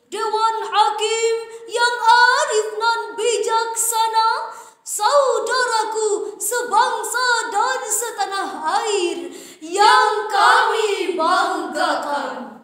Dewan Hakim yang arif nan bijaksana, saudaraku sebangsa dan setanah air yang kami banggakan.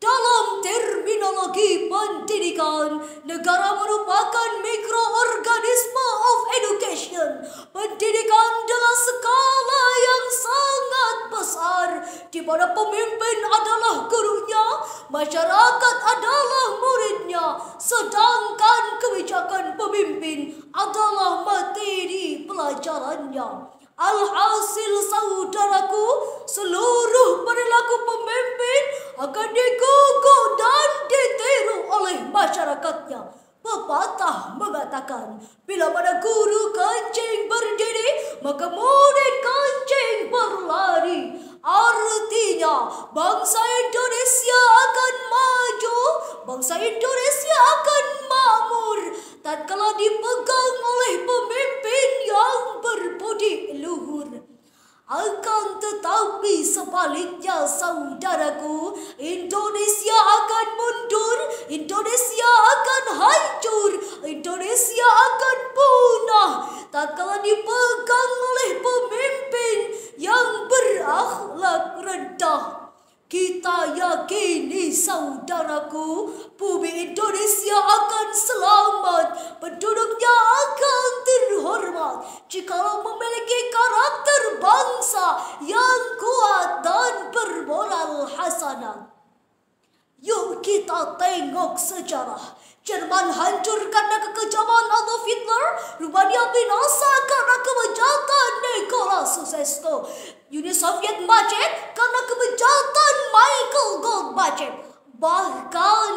Dalam terminologi pendidikan, negara merupakan mikroorganisme of education. Pendidikan adalah skala yang sangat besar, di mana pemimpin adalah gurunya, masyarakat adalah muridnya, sedangkan kebijakan pemimpin adalah materi pelajarannya. Alhasil saudaraku, seluruh perilaku pemimpin akan diguguk dan ditiru oleh masyarakatnya. Pepatah mengatakan, bila pada guru kancing berdiri, maka murid kancing berlari. Artinya, bangsa Indonesia akan maju, bangsa Indonesia akan makmur tatkala dipegang oleh pemimpin yang berbudi luhur. Akan tetapi sebaliknya saudaraku, Indonesia akan mundur, Indonesia akan hancur, Indonesia akan punah tatkala dipegang oleh pemimpin yang berakhlak rendah. Kita yakini saudaraku, bumi Indonesia akan selamat, penduduknya akan terhormat jikalau memiliki karakter bangsa yang kuat dan bermoral hasanah. Yuk kita tengok sejarah. Jerman hancur karena kekejaman Adolf Hitler, Rumania binasa karena kejahatan Nikola Ceausescu, Uni Soviet macet karena kejahatan Michael Gorbachev. Bahkan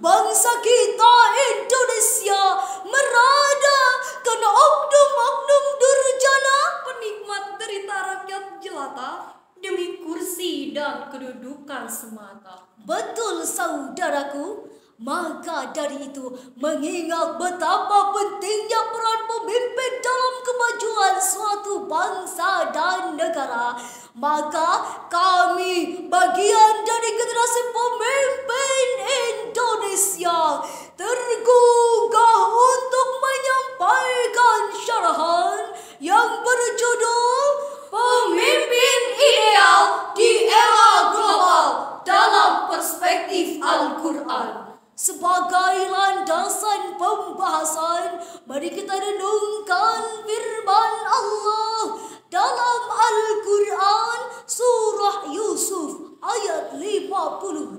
bangsa kita Indonesia merada karena oknum-oknum durjana penikmat derita rakyat jelata demi kursi dan kedudukan semata. Betul saudaraku. Maka dari itu, mengingat betapa pentingnya peran pemimpin dalam kemajuan suatu bangsa dan negara, maka kami, bagian dari generasi pemimpin Indonesia, tergugah untuk menyampaikan syarahan yang berjudul Pemimpin Ideal di Era Global dalam Perspektif Al-Quran. Sebagai landasan pembahasan, mari kita renungkan firman Allah dalam Al-Quran surah Yusuf ayat 55.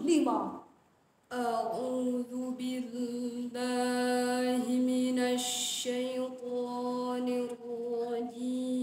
A'udzu billahi minasy syaithanir rajim.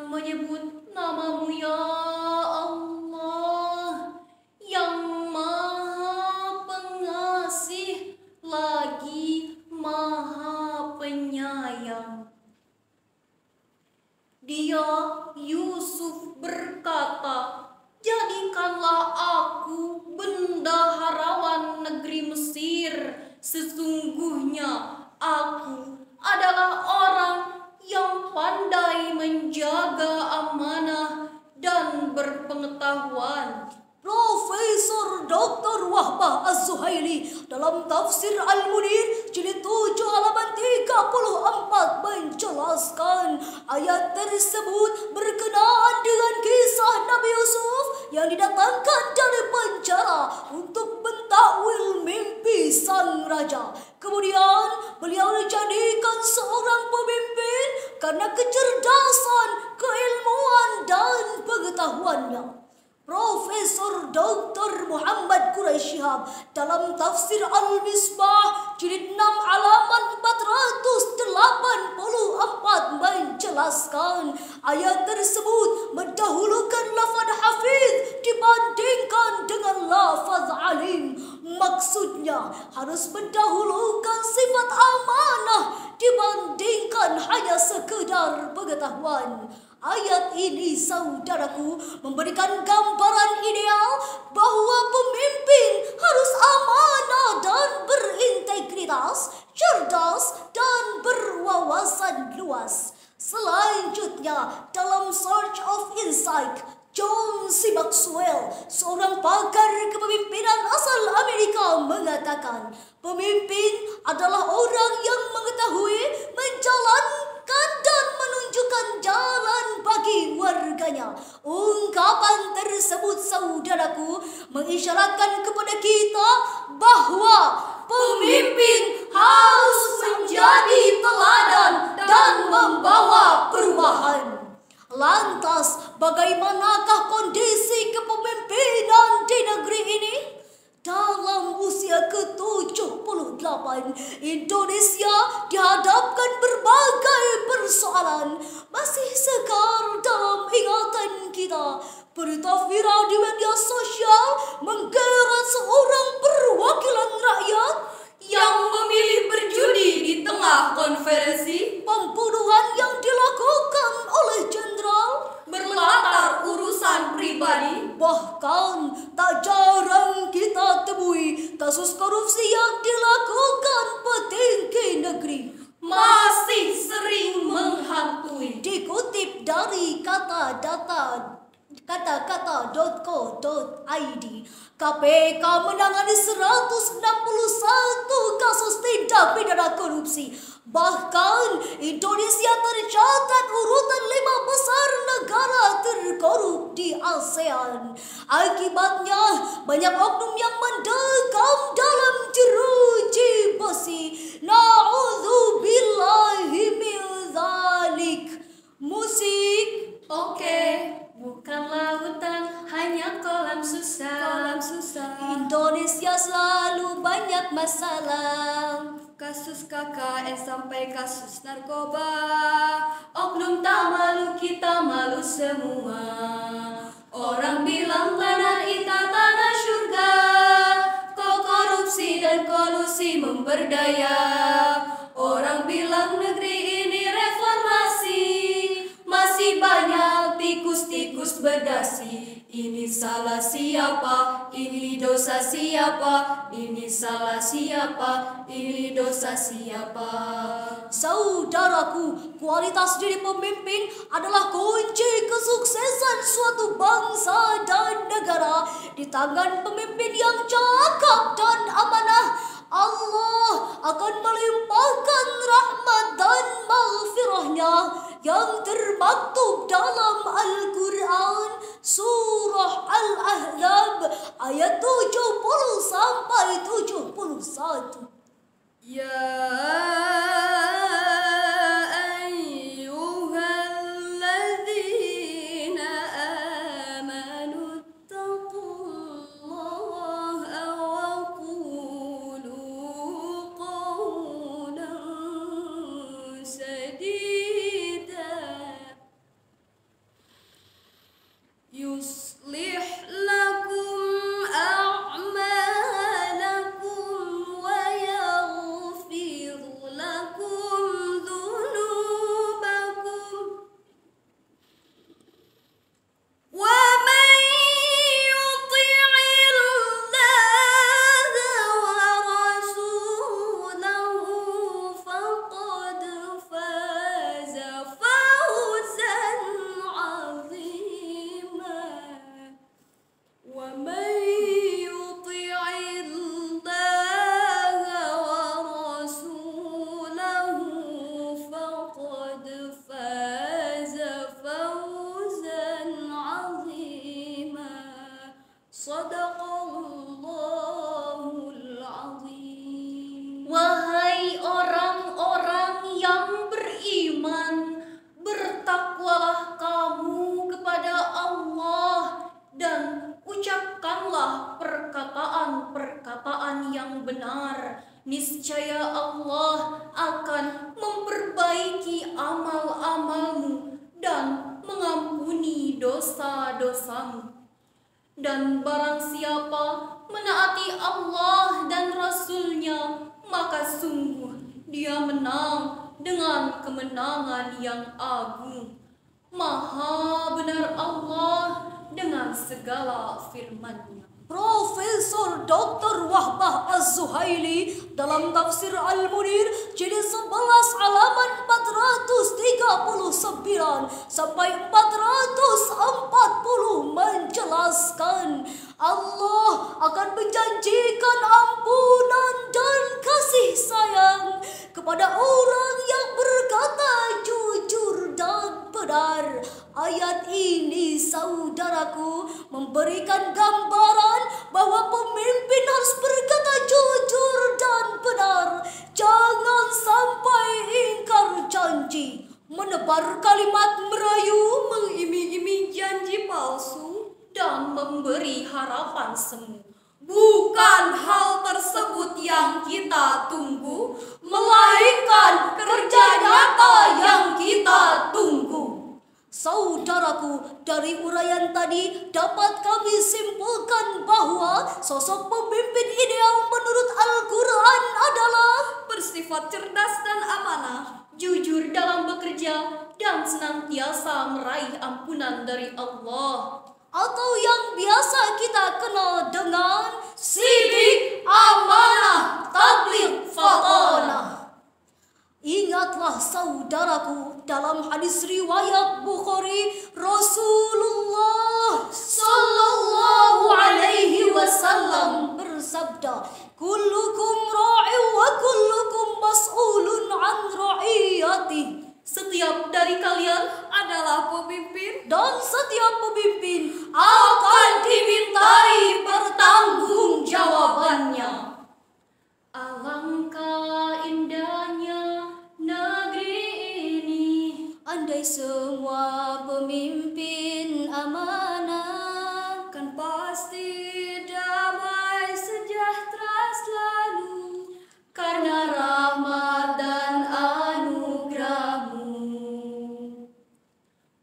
Menyebut namamu ya Allah, yang maha pengasih lagi maha penyayang. Dia Yusuf berkata, jadikanlah aku bendaharawan negeri Mesir. Sesungguhnya aku adalah orang yang pandai menjaga amanah dan berpengetahuan. Profesor Dr. Wahbah Az-Zuhaili dalam tafsir Al-Munir jilid 7 halaman 34 menjelaskan ayat tersebut berkenaan dengan kisah Nabi Yusuf yang didatangkan dari penjara untuk mentakwil mimpi sang raja. Kemudian beliau dijadikan seorang pemimpin karena kecerdasan, keilmuan dan pengetahuannya. Profesor Dr. Muhammad Quraisy Shihab dalam tafsir Al-Misbah jilid 6 halaman 484 menjelaskan ayat tersebut mendahulukan lafaz hafiz dibandingkan dengan lafaz alim. Maksudnya harus mendahulukan sifat amanah dibandingkan hanya sekedar pengetahuan. Ayat ini, saudaraku, memberikan gambaran ideal bahwa pemimpin harus amanah dan berintegritas, cerdas dan berwawasan luas. Selanjutnya, dalam Search of Insight, John C. Maxwell, seorang pakar kepemimpinan asal Amerika, mengatakan pemimpin adalah orang yang mengetahui, menjalankan dan menunjukkan jalan bagi warganya. Ungkapan tersebut, saudaraku, mengisyaratkan kepada kita bahwa pemimpin harus menjadi teladan dan membawa perubahan. Lantas, bagaimanakah kondisi kepemimpinan di negeri ini? Dalam usia ke-78, Indonesia dihadapkan berbagai persoalan masih sekar dalam ingatan kita. Berita viral di media sosial menggeret seorang perwakilan rakyat yang memilih berjudi di tengah konferensi. Pembunuhan yang dilakukan oleh jenderal berlatar urusan pribadi. Bahkan tak jarang kita temui kasus korupsi yang dilakukan petinggi negeri masih sering menghantui. Dikutip dari kata-kata.co.id, KPK menangani 161 kasus tindak pidana korupsi. Bahkan Indonesia tercatat urutan 5 besar negara terkorup di ASEAN. Akibatnya banyak oknum yang mendekam dalam jeruji besi. Na'udzubillahi min dzalik. Musik. Oke, bukan lautan, hanya kolam susah. Indonesia selalu banyak masalah. Kasus KKN sampai kasus narkoba. Oknum tak malu, kita malu semua. Orang bilang tanah kita tanah surga. Kok korupsi dan kolusi memberdaya. Orang bilang negeri ini reformasi. Masih banyak tikus-tikus berdasi. Ini salah siapa? Ini dosa siapa? Ini salah siapa? Ini dosa siapa? Saudaraku, kualitas diri pemimpin adalah kunci kesuksesan suatu bangsa dan negara. Di tangan pemimpin yang cakap dan amanah, Allah akan melimpahkan rahmat dan maghfirahnya yang termaktub dalam Al-Quran surah Al-Ahzab ayat 70 sampai 71. Ya ayyuhalladzina amanu taqullaha wa qulu qawlan sadida yuslih lakum Sadaqallahul azim. Wahai orang-orang yang beriman, bertakwalah kamu kepada Allah dan ucapkanlah perkataan-perkataan yang benar. Niscaya Allah akan memperbaiki amal-amalmu dan mengampuni dosa-dosamu. Dan barang siapa menaati Allah dan Rasul-Nya, maka sungguh dia menang dengan kemenangan yang agung. Maha benar Allah dengan segala firman-Nya. Profesor Dr. Wahbah Az-Zuhaili dalam tafsir Al-Munir jilid 11 halaman 439 sampai 440 menjelaskan Allah akan menjanjikan ampunan dan kasih sayang kepada orang yang berkata jujur dan benar. Ayat ini, saudaraku, memberikan gambaran bahwa pemimpin harus berkata jujur dan benar. Jangan sampai ingkar janji, menebar kalimat merayu, mengiming-iming janji palsu, dan memberi harapan semu. Bukan hal tersebut yang kita tunggu, melainkan kerja nyata yang kita tunggu. Saudaraku, dari uraian tadi dapat kami simpulkan bahwa sosok pemimpin ideal menurut Al-Quran adalah bersifat cerdas dan amanah, jujur dalam bekerja, dan senantiasa meraih ampunan dari Allah. Atau yang biasa kita kenal dengan sidik, amanah, tabligh, fatanah. Ingatlah saudaraku, dalam hadis riwayat Bukhari, Rasulullah sallallahu alaihi wasallam bersabda, "Kullukum ra'in wa kullukum mas'ulun an ra'iyati." Setiap dari kalian adalah pemimpin, dan setiap pemimpin akan dimintai pertanggungjawabannya. Alangkah indahnya negeri ini, andai semua pemimpin amanah, kan pasti damai sejahtera selalu, karena rahmat dan anugerah-Mu.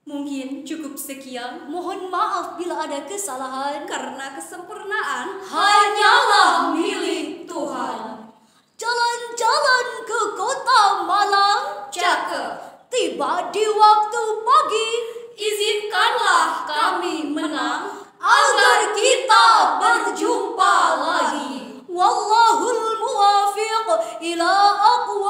Mungkin cukup sekian. Mohon maaf bila ada kesalahan, karena kesempurnaan hanyalah milik Tuhan. Jalan-jalan ke kota Malang, cakep. Tiba di waktu pagi, izinkanlah kami menang agar kita berjumpa lagi. Wallahul muwafiq ila aqwa